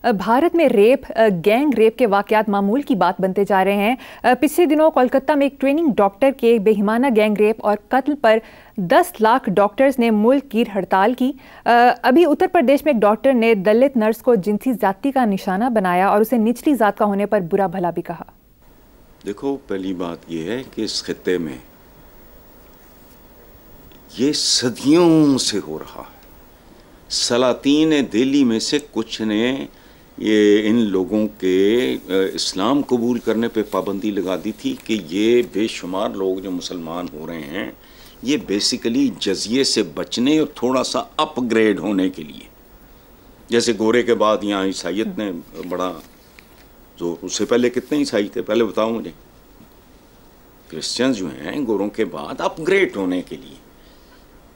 भारत में gang rape के वाकयात मामूल की बात बनते जा रहे हैं। पिछले दिनों कोलकाता में एक ट्रेनिंग डॉक्टर के बेईमाना गैंग रेप और कत्ल पर 10 लाख डॉक्टर्स ने मुल्क की हड़ताल की। अभी उत्तर प्रदेश में एक डॉक्टर ने दलित नर्स को जिनसी जाति का निशाना बनाया और उसे निचली जात का होने पर बुरा भला भी कहा। देखो, पहली बात यह है कि इस खित्ते में ये सदियों से हो रहा है। सलातीन दिल्ली में से कुछ ने ये इन लोगों के इस्लाम कबूल करने पे पाबंदी लगा दी थी कि ये बेशुमार लोग जो मुसलमान हो रहे हैं ये बेसिकली जजिए से बचने और थोड़ा सा अपग्रेड होने के लिए, जैसे गोरे के बाद यहाँ ईसाइयत ने बड़ा, तो उससे पहले कितने ईसाई थे पहले बताओ मुझे। क्रिश्चियंस जो हैं गोरों के बाद अपग्रेड होने के लिए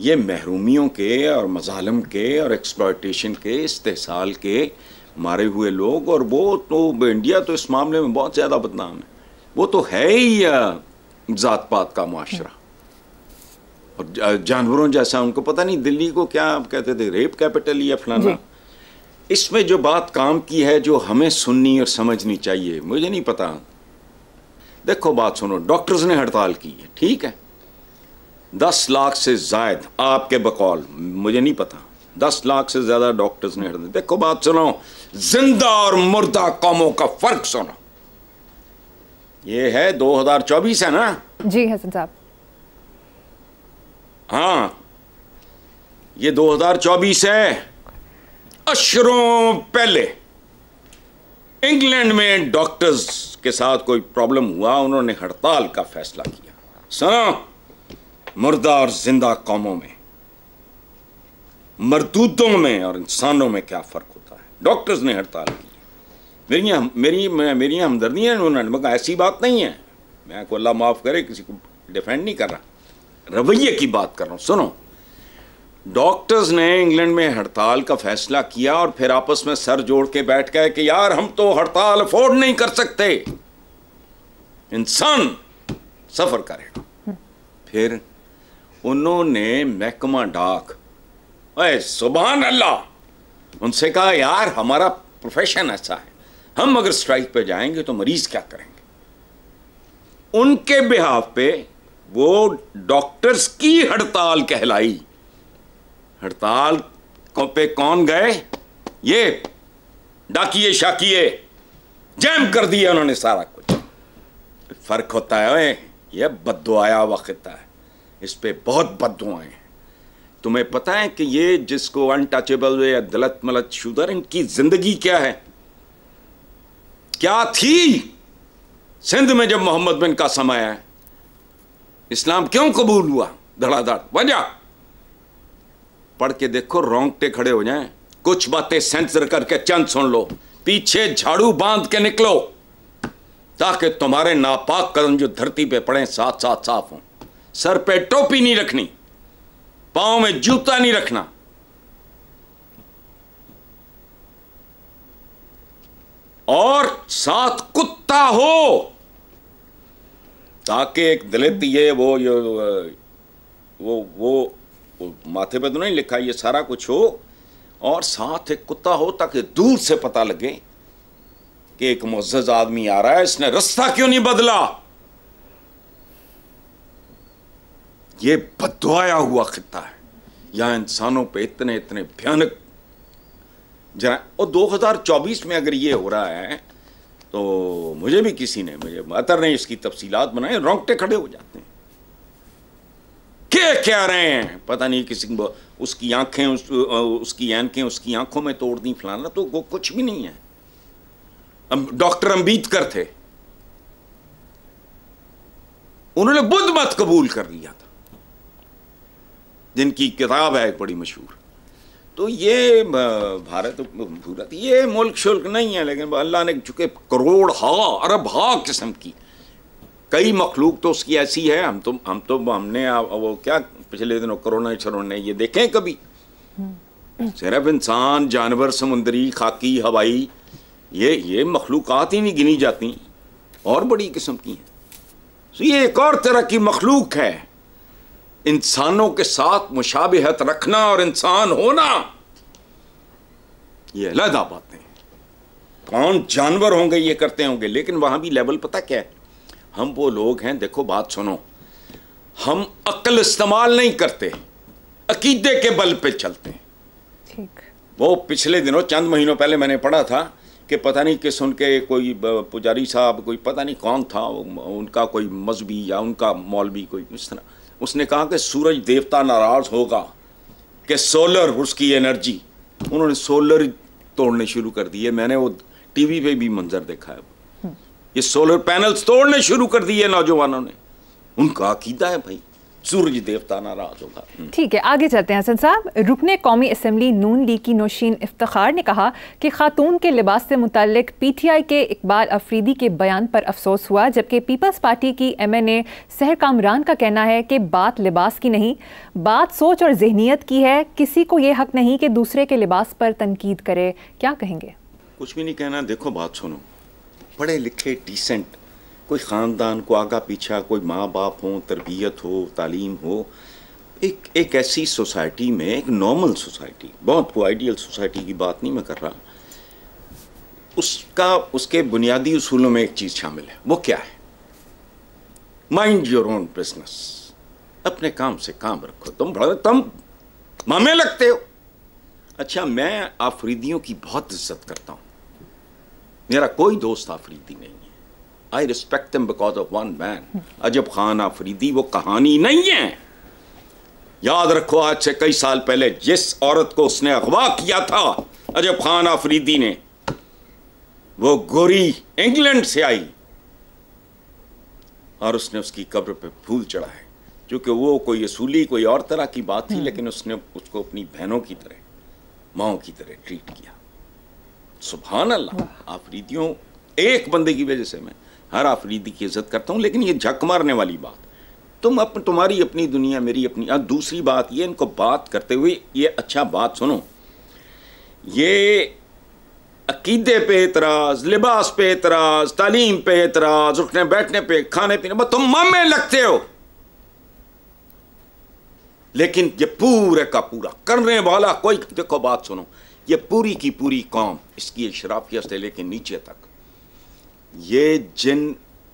ये महरूमियों के और मजालम के और एक्सप्लॉयटेशन के इस्तेहसाल के मारे हुए लोग, और वो तो इंडिया तो इस मामले में बहुत ज़्यादा बदनाम है। वो तो है ही ज़ात पात का मुआशरा और जानवरों जैसा। उनको पता नहीं दिल्ली को क्या कहते थे, रेप कैपिटल या फलाना। इसमें जो बात काम की है जो हमें सुननी और समझनी चाहिए, मुझे नहीं पता। देखो बात सुनो, डॉक्टर्स ने हड़ताल की है, ठीक है, 10 लाख से जायद आपके बकौल, मुझे नहीं पता, 10 लाख से ज्यादा डॉक्टर्स ने हड़ताल। देखो बात सुनो, जिंदा और मुर्दा कौमों का फर्क सुनो। ये है 2024 है ना? जी हसन साहब। हाँ, ये 2024 है। अशरों पहले इंग्लैंड में डॉक्टर्स के साथ कोई प्रॉब्लम हुआ, उन्होंने हड़ताल का फैसला किया। सुनो, मुर्दा और जिंदा कौमों में, मरदूदों में और इंसानों में क्या फर्क होता है। डॉक्टर्स ने हड़ताल की। मेरी हमदर्दी है उन्होंने, मगर ऐसी बात नहीं है। मैं को अल्लाह माफ करे किसी को डिफेंड नहीं कर रहा, रवैये की बात कर रहा हूं। सुनो, डॉक्टर्स ने इंग्लैंड में हड़ताल का फैसला किया और फिर आपस में सर जोड़ के बैठ गए कि यार हम तो हड़ताल अफोर्ड नहीं कर सकते, इंसान सफर करेगा। फिर उन्होंने महकमा डाक, सुभान अल्लाह, उनसे कहा यार हमारा प्रोफेशन ऐसा है, हम अगर स्ट्राइक पे जाएंगे तो मरीज क्या करेंगे। उनके बिहाफ पे वो डॉक्टर्स की हड़ताल कहलाई। हड़ताल पे कौन गए? ये डाकिए शाकिए, जैम कर दिया उन्होंने सारा कुछ। फर्क होता है, ये बद्दुआया वक्त है, इस पे बहुत बद्दुआएं हैं। तुम्हें पता है कि ये जिसको अनटचेबल या दलत मलत शुदर, इनकी जिंदगी क्या है, क्या थी सिंध में जब मोहम्मद बिन कासम आया? इस्लाम क्यों कबूल हुआ? धड़ाधड़ वजह पढ़ के देखो, रोंगटे खड़े हो जाएं। कुछ बातें सेंसर करके चंद सुन लो, पीछे झाड़ू बांध के निकलो ताकि तुम्हारे नापाक कदम जो धरती पे पड़े साथ साथ साफ हों। सर पे टोपी नहीं रखनी, पांव में जूता नहीं रखना, और साथ कुत्ता हो ताकि एक दलित ये वो माथे पे तो नहीं लिखा, ये सारा कुछ हो, और साथ एक कुत्ता हो ताकि दूर से पता लगे कि एक मुअज़्ज़ज़ आदमी आ रहा है, इसने रास्ता क्यों नहीं बदला। ये बद्दुआया हुआ खित्ता है, यहां इंसानों पे इतने इतने भयानक जरा। और 2024 में अगर ये हो रहा है तो मुझे भी किसी ने, मुझे अतर ने इसकी तफसीलात बनाए, रोंगटे खड़े हो जाते हैं। क्या रहे हैं पता नहीं, किसी को उसकी आंखें उसकी ऐनकें उसकी आंखों में तोड़ दी फलाना, तो वो कुछ भी नहीं है। डॉक्टर अंबेडकर थे, उन्होंने बुद्ध मत कबूल कर लिया था, जिनकी किताब है बड़ी मशहूर। तो ये भारत पूरा ये मुल्क शुल्क नहीं है, लेकिन अल्लाह ने चुके करोड़ अरब किस्म की कई मखलूक तो उसकी ऐसी है। हमने वो क्या पिछले दिनों कोरोना शरोना ने ये देखे कभी? सिर्फ इंसान, जानवर, समुद्री, खाकी, हवाई, ये मखलूकात ही नहीं गिनी जाती, और बड़ी किस्म की हैं। तो ये एक और तरह की मखलूक है। इंसानों के साथ मुशाबिहत रखना और इंसान होना, ये अलग बातें हैं। कौन जानवर होंगे ये करते होंगे, लेकिन वहां भी लेवल पता क्या है, हम वो लोग हैं, देखो बात सुनो, हम अक्ल इस्तेमाल नहीं करते, अकीदे के बल पे चलते हैं। ठीक। वो पिछले दिनों चंद महीनों पहले मैंने पढ़ा था कि पता नहीं किस उनके कोई पुजारी साहब, कोई पता नहीं कौन था, उनका कोई मजहबी या उनका मौलवी कोई इस तरह, उसने कहा कि सूरज देवता नाराज होगा कि सोलर उसकी एनर्जी, उन्होंने सोलर तोड़ने शुरू कर दिए। मैंने वो टीवी पे भी मंजर देखा है, ये सोलर पैनल्स तोड़ने शुरू कर दिए नौजवानों ने। उनका अकीदा है भाई सूरज देवता नाराज होगा। ठीक है, आगे चलते हैं हसन साहब। रुकने कौमी असम्बली नून लीग की नौशीन इफ्तिखार ने कहा कि खातून के लिबास से मुताल्लिक पीटीआई के इकबाल अफरीदी के बयान पर अफसोस हुआ, जबकि पीपल्स पार्टी की एमएनए सहर कामरान का कहना है कि बात लिबास की नहीं, बात सोच और जहनीत की है। किसी को ये हक नहीं कि दूसरे के लिबास पर तनकीद करे। क्या कहेंगे? कुछ भी नहीं कहना। देखो बात सुनो, पढ़े लिखे डिसेंट कोई ख़ानदान को आगा पीछा, कोई माँ बाप हो, तरबियत हो, तालीम हो, एक ऐसी सोसाइटी में, एक नॉर्मल सोसाइटी, बहुत वो आइडियल सोसाइटी की बात नहीं मैं कर रहा, उसके बुनियादी उसूलों में एक चीज़ शामिल है। वो क्या है? Mind your own business. अपने काम से काम रखो। तुम मामे लगते हो। अच्छा, मैं आफरीदियों की बहुत इज्जत करता हूँ, मेरा कोई दोस्त आफरीदी नहीं है। I respect them because of one man. अजब खान आफरीदी वो कहानी नहीं है। याद रखो, आज से कई साल पहले जिस औरत को उसने अगवा किया था अजब खान आफरीदी ने, वो गोरी इंग्लैंड से आई और उसने उसकी कब्र पे फूल चढ़ाए, क्योंकि वो कोई असूली कोई और तरह की बात थी, लेकिन उसने उसको अपनी बहनों की तरह, माओ की तरह ट्रीट किया। सुभान अल्लाह। आफरीदियों, एक बंदे की वजह से मैं हर आफरीदी की इज्जत करता हूँ, लेकिन ये झक मारने वाली बात, तुम्हारी अपनी दुनिया, मेरी अपनी। दूसरी बात ये, इनको बात करते हुए ये, अच्छा बात सुनो, ये अकीदे पे एतराज़, लिबास पे एतराज़, तालीम पे एतराज़, उठने बैठने पे, खाने पीने, तुम मामे लगते हो, लेकिन ये पूरे का पूरा करने वाला कोई, देखो बात सुनो, ये पूरी की पूरी कौम, इसकी इशराफिया से लेकर नीचे तक, ये जिन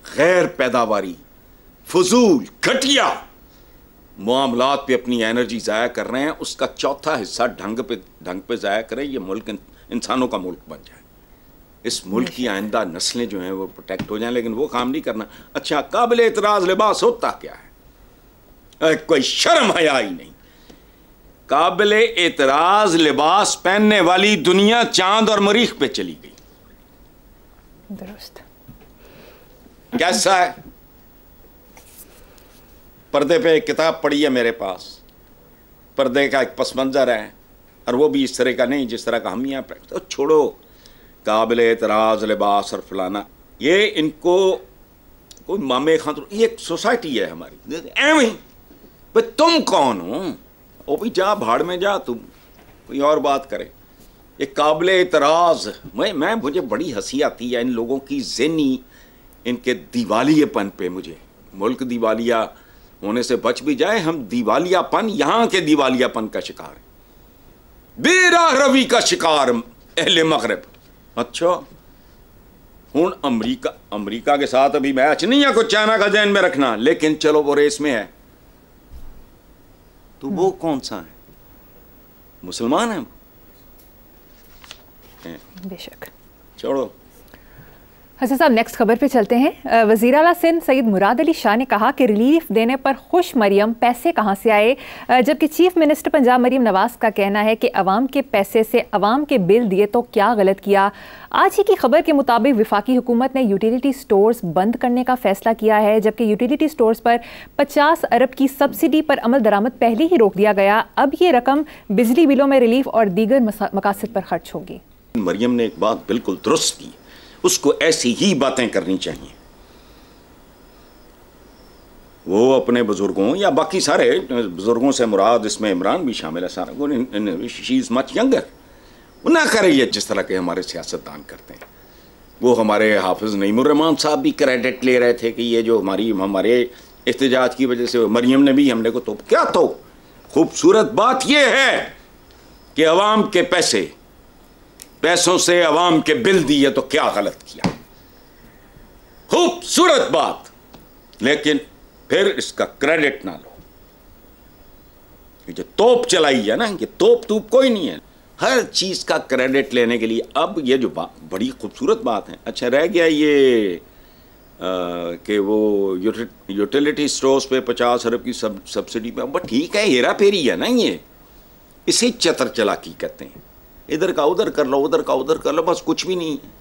गैर पैदावारी, फजूल, घटिया मामलात पे अपनी एनर्जी ज़ाया कर रहे हैं, उसका चौथा हिस्सा ढंग पे ज़ाया करें, ये मुल्क इंसानों का मुल्क बन जाए। इस मुल्क की आइंदा नस्लें जो हैं वो प्रोटेक्ट हो जाएं, लेकिन वो काम नहीं करना। अच्छा, काबिल एतराज़ लिबास होता क्या है? कोई शर्म हया ही नहीं। काबिल एतराज़ लिबास पहनने वाली दुनिया चांद और मरीख पे चली गई। दुरुस्त। कैसा है? पर्दे पे एक किताब पड़ी है मेरे पास, पर्दे का एक पस मंजर है, और वो भी इस तरह का नहीं जिस तरह का हम यहाँ पे। तो छोड़ो काबिल एतराज़ लिबास और फलाना, ये इनको कोई मामे खां, ये एक सोसाइटी है हमारी, एवं भाई तुम कौन हो? ओ भाई जा भाड़ में जा, तुम कोई और बात करे। ये काबिल एतराज़, मुझे बड़ी हंसी आती है इन लोगों की ज़हनी, इनके दिवालियेपन पे। मुझे मुल्क दिवालिया होने से बच भी जाए, हम दिवालियापन, यहाँ के दिवालियापन का शिकार है, बेराह रवी का शिकार अहले मगरब। अच्छा, हूँ अमरीका के साथ अभी मैच नहीं है, कुछ चाइना का ध्यान में रखना, लेकिन चलो वो रेस में है, तो वो कौन सा है? मुसलमान है बेशक। छोड़ो। हसन साहब, नेक्स्ट खबर पे चलते हैं। वज़ीर आला सिंध सईद मुराद अली शाह ने कहा कि रिलीफ देने पर खुश मरियम, पैसे कहाँ से आए? जबकि चीफ मिनिस्टर पंजाब मरियम नवाज का कहना है कि अवाम के पैसे से अवाम के बिल दिए तो क्या गलत किया। आज ही की खबर के मुताबिक वफाकी हुकूमत ने यूटिलिटी स्टोर्स बंद करने का फैसला किया है, जबकि यूटिलिटी स्टोर्स पर 50 अरब की सब्सिडी पर अमल दरामद पहले ही रोक दिया गया। अब ये रकम बिजली बिलों में रिलीफ और दीगर मकासद पर खर्च होगी। मरियम ने एक बात बिल्कुल दुरुस्त की, उसको ऐसी ही बातें करनी चाहिए। वो अपने बुजुर्गों या बाकी सारे बुजुर्गों से मुराद, इसमें इमरान भी शामिल है, सारा शी इज मच यंगर, वो ना करे ये जिस तरह के हमारे सियासतदान करते हैं। वो हमारे हाफिज नईमुर रहमान साहब भी क्रेडिट ले रहे थे कि ये जो हमारे एहतजाज की वजह से मरियम ने भी हमले को तो क्या, तो खूबसूरत बात यह है कि अवाम के पैसे पैसों से अवाम के बिल दिए तो क्या गलत किया, खूबसूरत बात, लेकिन फिर इसका क्रेडिट ना लो। ये जो तोप चलाई है ना, ये तोप कोई नहीं है, हर चीज का क्रेडिट लेने के लिए। अब ये जो बड़ी खूबसूरत बात है, अच्छा रह गया ये कि वो यूटिलिटी स्टोर्स पे 50 अरब की सब्सिडी पे, बट ठीक है, हेरा फेरी है ना ये, इसे चतर चालाकी कहते हैं। इधर का उधर कर लो, उधर का उधर कर लो, बस कुछ भी नहीं है।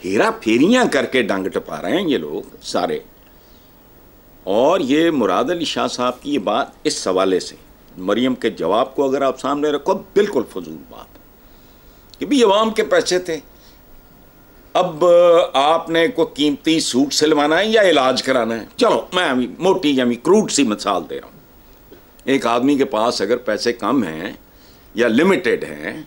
हेरा फेरियां करके डंग टपा रहे हैं ये लोग सारे। और ये मुराद अली शाह साहब की ये बात इस हवाले से, मरियम के जवाब को अगर आप सामने रखो, बिल्कुल फजूल बात है कि भी अवाम के पैसे थे। अब आपने कोई कीमती सूट सिलवाना है या इलाज कराना है, चलो मैं अभी मोटी या क्रूड सी मिसाल दे रहा हूँ। एक आदमी के पास अगर पैसे कम हैं या लिमिटेड हैं,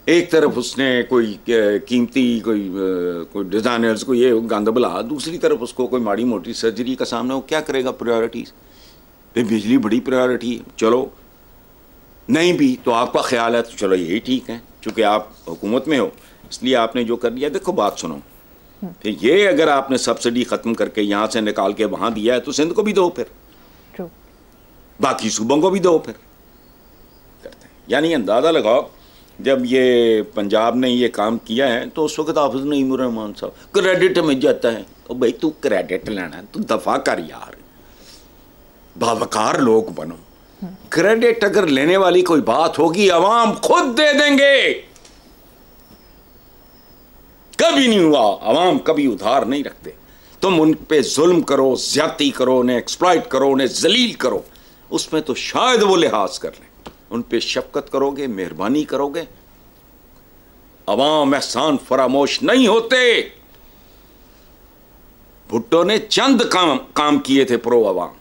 एक तरफ उसने कोई कीमती कोई डिज़ाइनर्स को ये गंद बुला, दूसरी तरफ उसको कोई माड़ी मोटी सर्जरी का सामना हो, क्या करेगा? प्रायोरिटीज़, बिजली बड़ी प्रायोरिटी है, चलो नहीं भी तो आपका ख्याल है तो चलो यही ठीक है, चूँकि आप हुकूमत में हो इसलिए आपने जो कर लिया। देखो बात सुनो, फिर ये अगर आपने सब्सिडी ख़त्म करके यहाँ से निकाल के वहाँ दिया है तो सिंध को भी दो, फिर बाकी सूबों को भी दो, फिर करते हैं। यानी अंदाज़ा लगाओ, जब ये पंजाब ने ये काम किया है तो उस वक्त हाफिज नईमुर रहमान साहब क्रेडिट में जाता है। तो भाई तू क्रेडिट लेना है, तू दफा कर यार, बावकार लोग बनो। क्रेडिट अगर लेने वाली कोई बात होगी, अवाम खुद दे देंगे। कभी नहीं हुआ, अवाम कभी उधार नहीं रखते। तुम उन पे जुल्म करो, ज्यादती करो, उन्हें एक्सप्लॉइट करो, उन्हें जलील करो, उसमें तो शायद वो लिहाज कर लें। उन पे शफकत करोगे, मेहरबानी करोगे, अवाम एहसान फरामोश नहीं होते। भुट्टो ने चंद काम किए थे प्रो अवाम।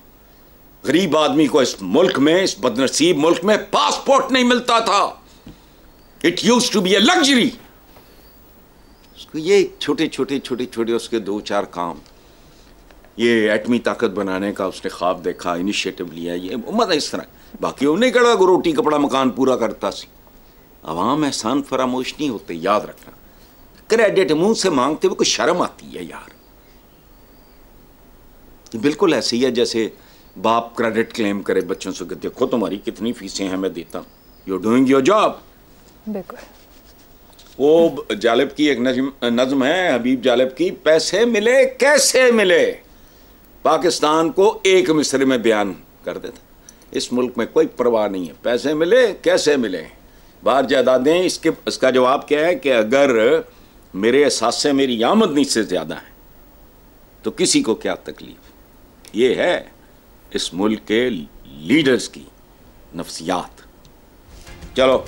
गरीब आदमी को इस मुल्क में, इस बदनसीब मुल्क में पासपोर्ट नहीं मिलता था। It used to be a luxury. ये छोटे छोटे उसके 2-4 काम, ये एटमी ताकत बनाने का उसने ख्वाब देखा, इनिशिएटिव लिया, ये मतलब इस तरह। बाकी उन्हें कड़ा रोटी कपड़ा मकान पूरा करता सी। अवाम एहसान फरामोश नहीं होते, याद रखना। क्रेडिट मुंह से मांगते हुए कोई शर्म आती है यार। बिल्कुल ऐसे ही है जैसे बाप क्रेडिट क्लेम करे बच्चों से कि देखो तुम्हारी कितनी फीसें हैं मैं देता हूँ, यू डूइंग योर जॉब। बिल्कुल। वो जालिब की एक नज्म है, हबीब जालिब की, पैसे मिले कैसे मिले, पाकिस्तान को एक मिसरे में बयान कर देता। इस मुल्क में कोई परवाह नहीं है, पैसे मिले कैसे मिले, बाहर जायदादें। इसका जवाब क्या है कि अगर मेरे एहसास से मेरी आमदनी से ज़्यादा है तो किसी को क्या तकलीफ। ये है इस मुल्क के लीडर्स की नफ्सियात। चलो